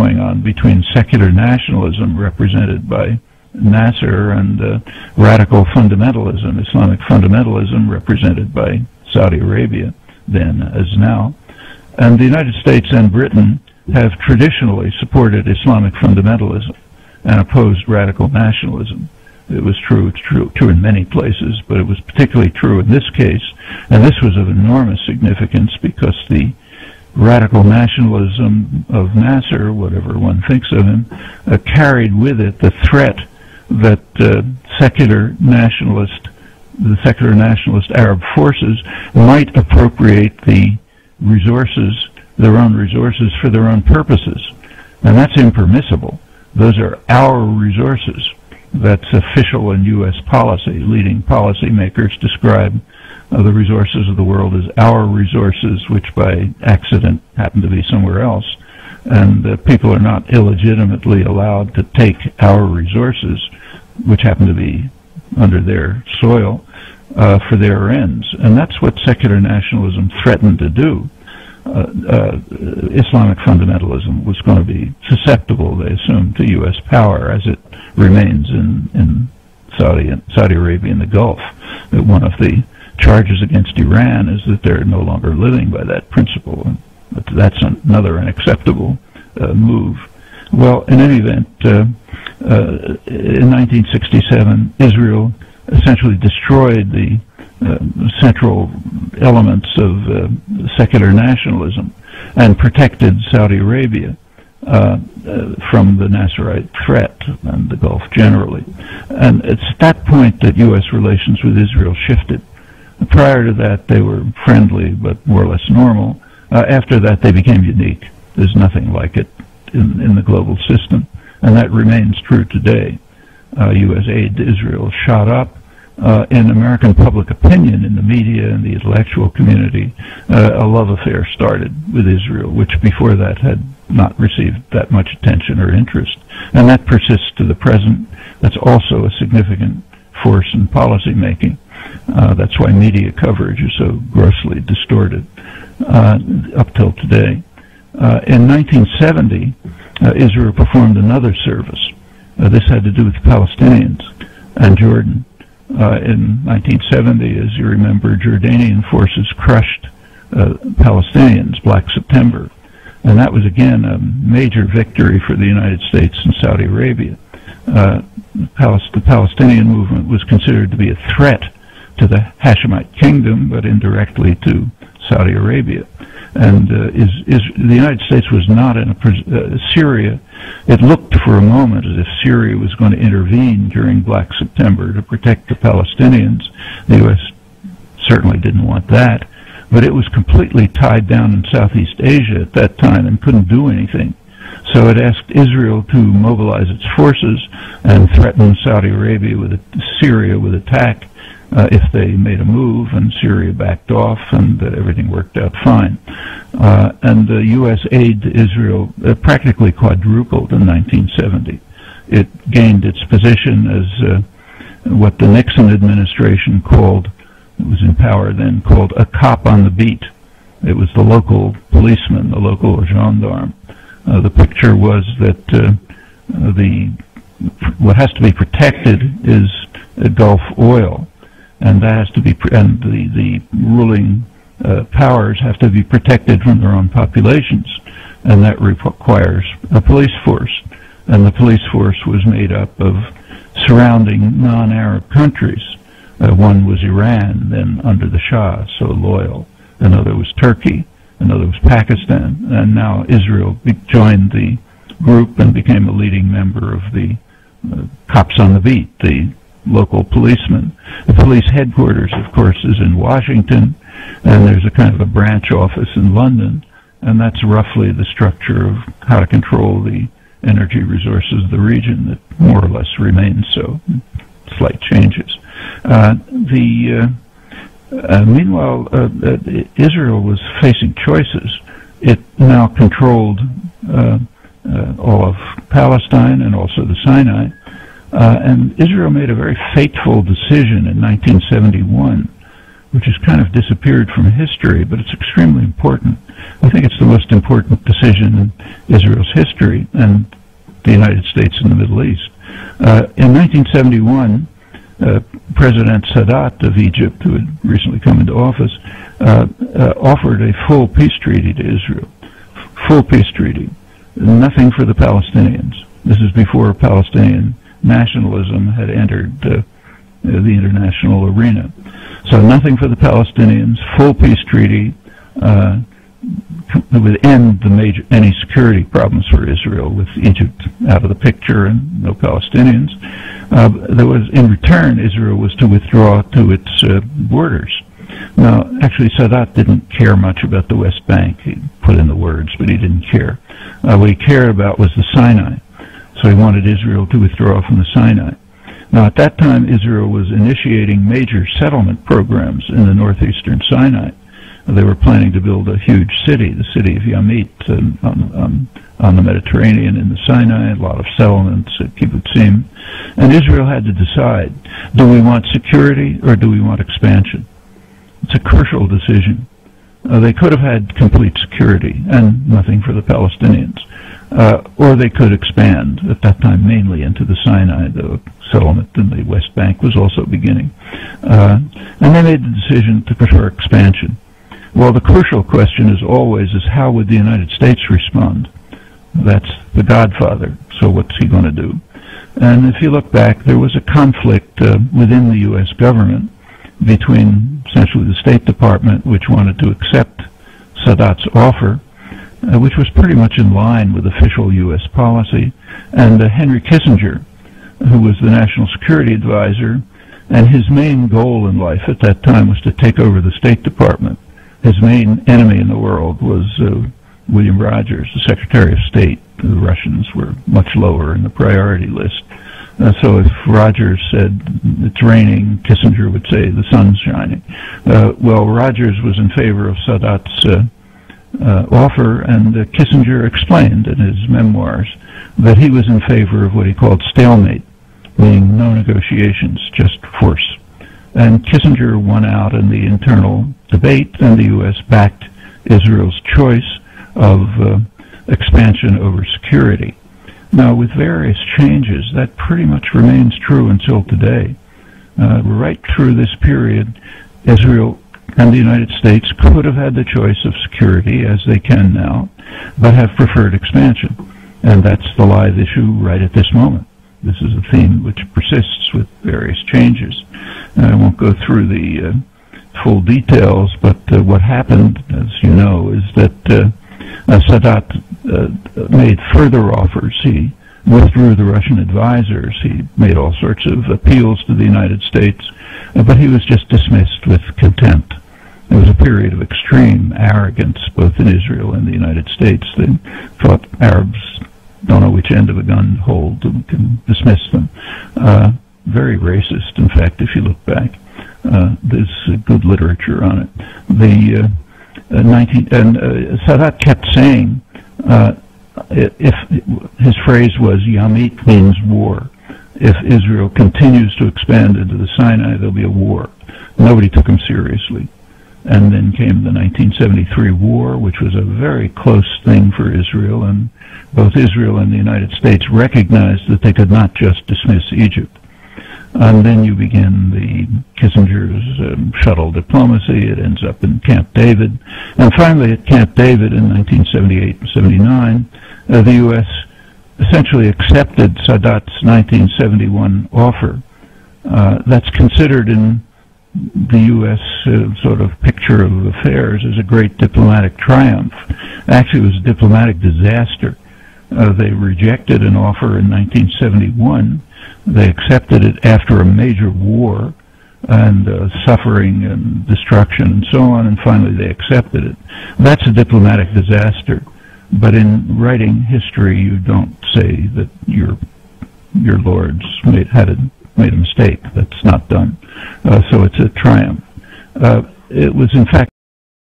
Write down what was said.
going on between secular nationalism, represented by Nasser, and radical fundamentalism, Islamic fundamentalism, represented by Saudi Arabia, then as now. And the United States and Britain have traditionally supported Islamic fundamentalism and opposed radical nationalism. It was true in many places, but it was particularly true in this case. And this was of enormous significance because the radical nationalism of Nasser, whatever one thinks of him, carried with it the threat that the secular nationalist Arab forces might appropriate the resources, their own resources, for their own purposes. And that's impermissible. Those are our resources. That's official in U.S. policy. Leading policymakers describe the resources of the world as our resources, which by accident happen to be somewhere else. And people are not illegitimately allowed to take our resources, which happen to be under their soil, for their ends. And that's what secular nationalism threatened to do. Islamic fundamentalism was going to be susceptible, they assumed, to U.S. power, as it remains in Saudi Arabia and the Gulf. That one of the charges against Iran is that they're no longer living by that principle. And that's another unacceptable move. Well, in any event, in 1967, Israel essentially destroyed the central elements of secular nationalism and protected Saudi Arabia from the Nasserite threat and the Gulf generally. And it's at that point that U.S. relations with Israel shifted. Prior to that, they were friendly but more or less normal. After that, they became unique. There's nothing like it in the global system, and that remains true today. U.S. aid to Israel shot up. In American public opinion, in the media and the intellectual community, a love affair started with Israel, which before that had not received that much attention or interest. And that persists to the present. That's also a significant force in policy making. That's why media coverage is so grossly distorted up till today. In 1970, Israel performed another service. This had to do with the Palestinians and Jordan. In 1970, as you remember, Jordanian forces crushed Palestinians, Black September. And that was, again, a major victory for the United States and Saudi Arabia. The Palestinian movement was considered to be a threat to the Hashemite kingdom, but indirectly to Saudi Arabia. And the United States was not in Syria. It looked for a moment as if Syria was going to intervene during Black September to protect the Palestinians. The U.S. certainly didn't want that, but it was completely tied down in Southeast Asia at that time and couldn't do anything. So it asked Israel to mobilize its forces and threaten Saudi Arabia with Syria with attack if they made a move, and Syria backed off, and everything worked out fine. And the U.S. aid to Israel practically quadrupled in 1970. It gained its position as what the Nixon administration called, it was in power then, called a cop on the beat. It was the local policeman, the local gendarme. The picture was that what has to be protected is Gulf oil. And that has to be, and the ruling powers have to be protected from their own populations, and that requires a police force. And the police force was made up of surrounding non-Arab countries. One was Iran, then under the Shah, so loyal. Another was Turkey. Another was Pakistan. And now Israel joined the group and became a leading member of the cops on the beat, the local policemen. The police headquarters, of course, is in Washington, and there's a kind of a branch office in London, and that's roughly the structure of how to control the energy resources of the region that more or less remains so. Slight changes. Meanwhile, Israel was facing choices. It now controlled all of Palestine and also the Sinai. And Israel made a very fateful decision in 1971 which has kind of disappeared from history, but it's extremely important. I think it's the most important decision in Israel's history and the United States and the Middle East. In 1971, President Sadat of Egypt, who had recently come into office, offered a full peace treaty to Israel. Full peace treaty. Nothing for the Palestinians. This is before Palestinian nationalism had entered the international arena. So nothing for the Palestinians, full peace treaty, would end any security problems for Israel with Egypt out of the picture and no Palestinians. In return, Israel was to withdraw to its borders. Now, actually, Sadat didn't care much about the West Bank. He put in the words, but he didn't care. What he cared about was the Sinai. So he wanted Israel to withdraw from the Sinai. Now, at that time, Israel was initiating major settlement programs in the northeastern Sinai. They were planning to build a huge city, the city of Yamit, on the Mediterranean in the Sinai, a lot of settlements at Kibbutzim. And Israel had to decide, do we want security or do we want expansion? It's a crucial decision. They could have had complete security and nothing for the Palestinians. Or they could expand, at that time mainly into the Sinai. The settlement in the West Bank was also beginning. And they made the decision to prefer expansion. Well, the crucial question is always how would the United States respond? That's the godfather, so what's he going to do? And if you look back, there was a conflict within the U.S. government between essentially the State Department, which wanted to accept Sadat's offer, which was pretty much in line with official U.S. policy, and Henry Kissinger, who was the National Security Advisor, and his main goal in life at that time was to take over the State Department. His main enemy in the world was William Rogers, the Secretary of State. The Russians were much lower in the priority list. So if Rogers said, it's raining, Kissinger would say, the sun's shining. Well, Rogers was in favor of Sadat's offer, and Kissinger explained in his memoirs that he was in favor of what he called stalemate, meaning no negotiations, just force. And Kissinger won out in the internal debate, and the U.S. backed Israel's choice of expansion over security. Now, with various changes, that pretty much remains true until today. Right through this period, Israel and the United States could have had the choice of security, as they can now, but have preferred expansion. And that's the live issue right at this moment. This is a theme which persists with various changes. And I won't go through the full details, but what happened, as you know, is that Sadat made further offers. He withdrew the Russian advisors. He made all sorts of appeals to the United States, but he was just dismissed with contempt. There was a period of extreme arrogance, both in Israel and the United States. They thought Arabs don't know which end of a gun to hold and can dismiss them. Very racist, in fact, if you look back. There's good literature on it. Sadat kept saying, if his phrase was, Yamit means war. If Israel continues to expand into the Sinai, there'll be a war. Nobody took him seriously. And then came the 1973 war, which was a very close thing for Israel, and both Israel and the United States recognized that they could not just dismiss Egypt. And then you begin the Kissinger's shuttle diplomacy. It ends up in Camp David. And finally, at Camp David in 1978 and 79, the U.S. essentially accepted Sadat's 1971 offer. That's considered in the U.S. Sort of picture of affairs as a great diplomatic triumph. Actually, it was a diplomatic disaster. They rejected an offer in 1971. They accepted it after a major war and suffering and destruction and so on, and finally they accepted it. That's a diplomatic disaster. But in writing history, you don't say that your lords made a mistake. That's not done. So it's a triumph. It was, in fact,